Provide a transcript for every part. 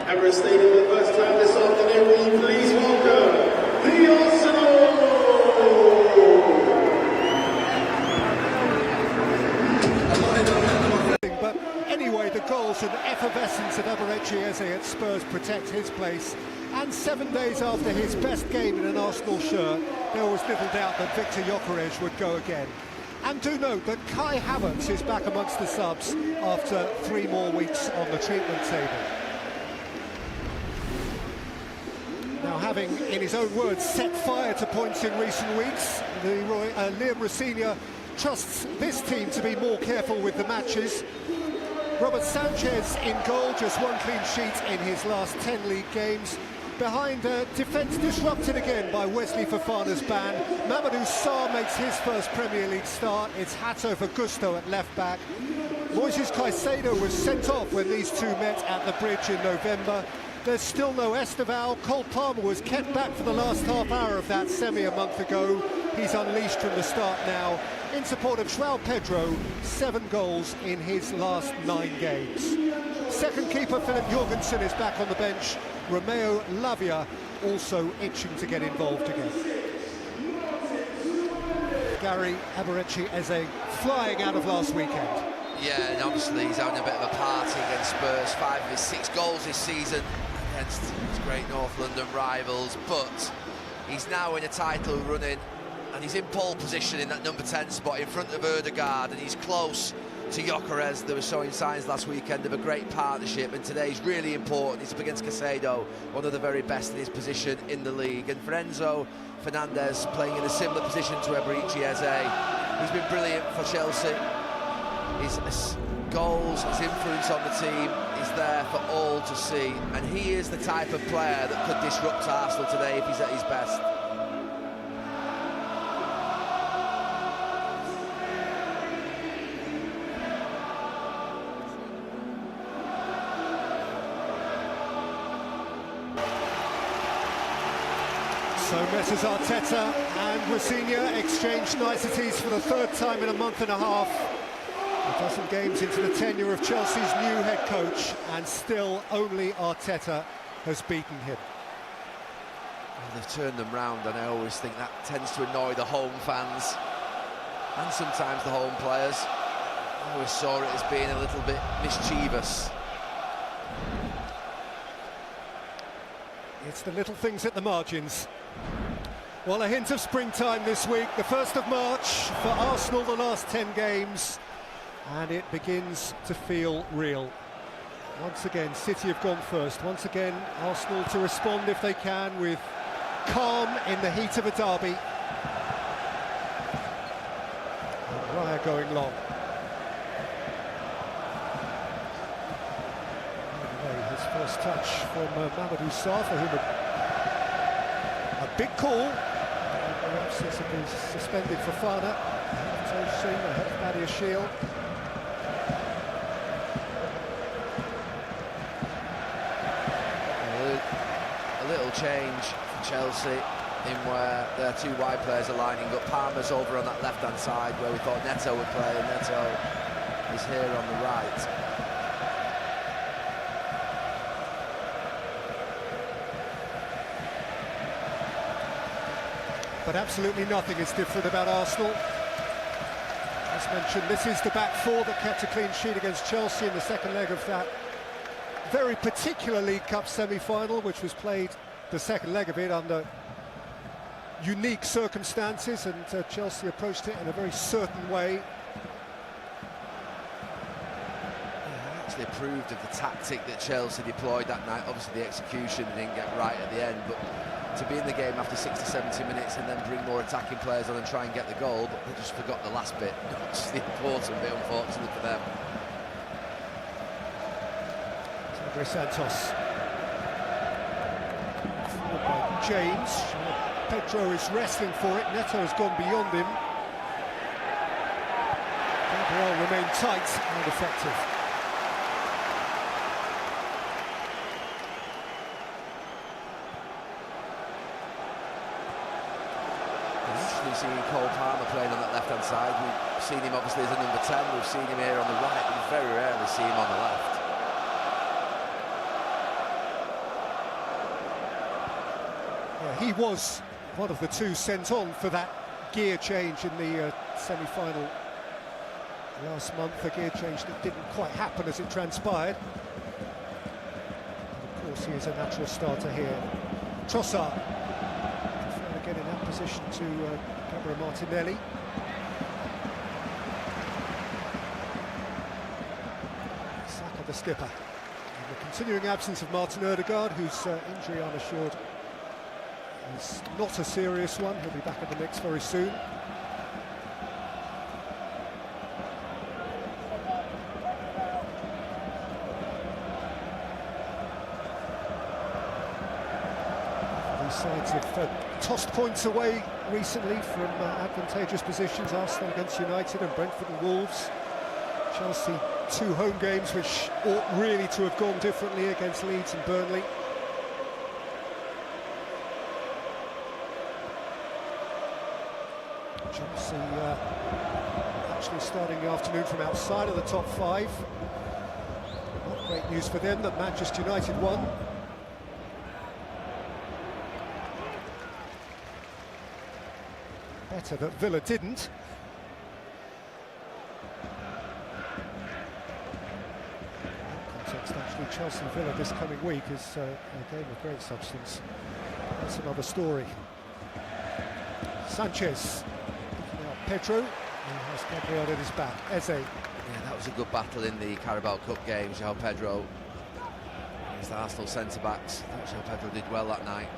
Emirates Stadium for the first time this afternoon. Will you please welcome the Arsenal? But anyway, the goals and effervescence of Eberechi Eze at Spurs protect his place. And 7 days after his best game in an Arsenal shirt, there was little doubt that Victor Gyökeres would go again. And do note that Kai Havertz is back amongst the subs after 3 more weeks on the treatment table. Now, having, in his own words, set fire to points in recent weeks, Liam Rosenior trusts this team to be more careful with the matches. Robert Sanchez in goal, just 1 clean sheet in his last 10 league games. Behind defence disrupted again by Wesley Fofana's ban. Mamadou Sarr makes his first Premier League start. It's Hato for Gusto at left back. Moises Caicedo was sent off when these two met at the Bridge in November. There's still no Esteval. Cole Palmer was kept back for the last half hour of that semi a month ago. He's unleashed from the start now. In support of João Pedro, 7 goals in his last 9 games. Second keeper Philip Jorgensen is back on the bench. Romeo Lavia also itching to get involved again. Gary Eberechi Eze flying out of last weekend. Yeah, and obviously he's having a bit of a party against Spurs. 5 of his 6 goals this season against his great North London rivals, but he's now in a title running and he's in pole position in that number 10 spot in front of Ødegaard, and he's close to Gyökeres. They were showing signs last weekend of a great partnership, and today's really important. He's up against Caicedo, one of the very best in his position in the league, and for Enzo Fernandez playing in a similar position to Eberechi Eze. He's been brilliant for Chelsea. His goals, his influence on the team is there for all to see, and he is the type of player that could disrupt Arsenal today if he's at his best. So Messrs Arteta and Rosenior exchanged niceties for the 3rd time in a month and a half. A dozen games into the tenure of Chelsea's new head coach, and still only Arteta has beaten him. Well, they've turned them round, and I always think that tends to annoy the home fans and sometimes the home players. I always saw it as being a little bit mischievous. It's the little things at the margins. Well, a hint of springtime this week, the 1st of March for Arsenal, the last 10 games, and it begins to feel real. Once again, City have gone first. Once again, Arsenal to respond if they can with calm in the heat of a derby. And Raya going long. Anyway, his first touch from Mamadou Sarr, for whom a big call. Perhaps this has been suspended for Fofana. Ahead of Nadia Shield. A little change for Chelsea in where their 2 wide players are lining up. Palmer's over on that left-hand side where we thought Neto would play, and Neto is here on the right. But absolutely nothing is different about Arsenal. As mentioned, this is the back 4 that kept a clean sheet against Chelsea in the second leg of that very particular League Cup semi-final, which was played, the second leg of it, under unique circumstances, and Chelsea approached it in a very certain way. I actually approved of the tactic that Chelsea deployed that night. Obviously the execution didn't get right at the end, but to be in the game after 60, 70 minutes and then bring more attacking players on and try and get the goal, but they just forgot the last bit, which is the important bit, unfortunately for them. Andre Santos. Followed by James. Pedro is wrestling for it. Neto has gone beyond him. Gabriel remained tight and effective. We've seen Cole Palmer playing on that left-hand side. We've seen him obviously as a number 10. We've seen him here on the right. We very rarely see him on the left. He was one of the two sent on for that gear change in the semi-final last month, a gear change that didn't quite happen as it transpired. And of course, he is a natural starter here. Trossard, trying to get in that position to Gabriel Martinelli. Saka, the skipper. And the continuing absence of Martin Ødegaard, whose injury, I'm assured, is not a serious one. He'll be back in the mix very soon. These sides have tossed points away recently from advantageous positions. Arsenal against United and Brentford and Wolves. Chelsea, 2 home games which ought really to have gone differently against Leeds and Burnley. Chelsea actually starting the afternoon from outside of the top 5. Not great news for them that Manchester United won. Better that Villa didn't. In context, actually, Chelsea-Villa this coming week is a game of great substance. That's another story. Sanchez. Pedro, who has Gabriel at his back. Eze. Yeah, that was a good battle in the Carabao Cup game. João Pedro against the Arsenal centre-backs. I thought João Pedro did well that night.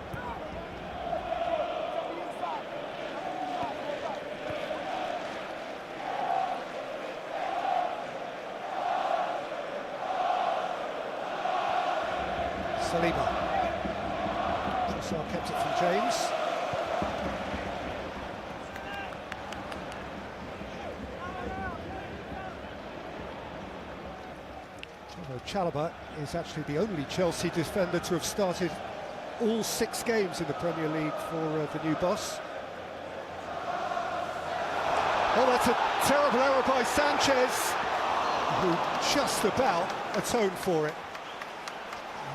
Saliba. Trossard kept it from James. Saliba is actually the only Chelsea defender to have started all 6 games in the Premier League for the new boss. Oh, that's a terrible error by Sanchez, who just about atoned for it.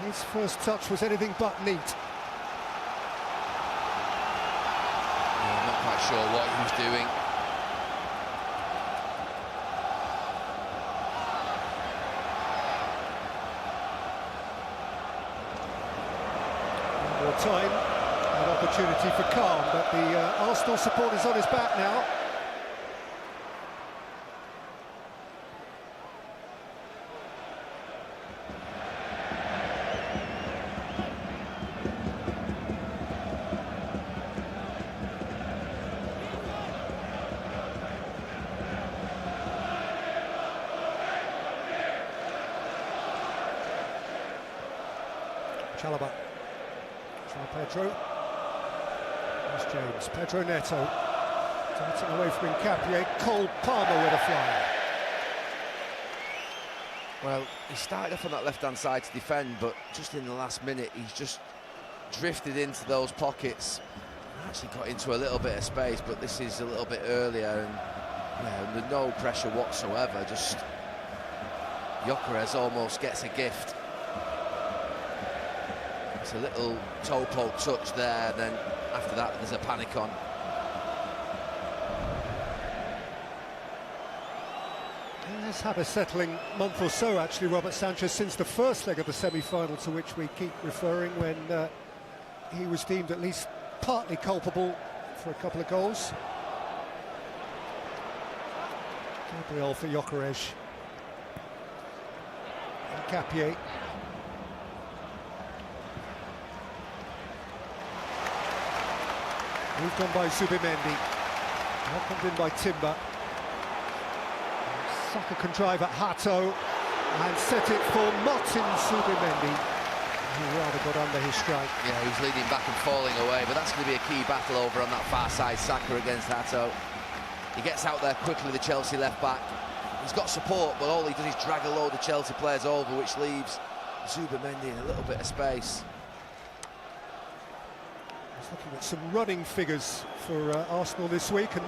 His first touch was anything but neat. Yeah, I'm not quite sure what he was doing. Time, an opportunity for calm, but the Arsenal supporters on his back now. Saliba. Pedro. There's James. Pedro Neto. Darting away from Hincaple. Cole Palmer with a fly. Well, he started off on that left-hand side to defend, but just in the last minute, he's just drifted into those pockets. Actually got into a little bit of space, but this is a little bit earlier, and yeah, with no pressure whatsoever. Just Gyökeres almost gets a gift. It's a little toe poke touch there, then after that there's a panic on. He has had a settling month or so, actually, Robert Sanchez, since the first leg of the semi-final, to which we keep referring, when he was deemed at least partly culpable for a couple of goals. Gabriel for Gyökeres. Hincaple. Moved on by Zubimendi. Welcomed in by Timber. Saka can drive at Hato and set it for Martin Zubimendi, who rather got under his strike. Yeah, he was leading back and falling away, but that's going to be a key battle over on that far side. Saka against Hato. He gets out there quickly, the Chelsea left back. He's got support, but all he does is drag a load of Chelsea players over, which leaves Zubimendi in a little bit of space. Looking at some running figures for Arsenal this week, and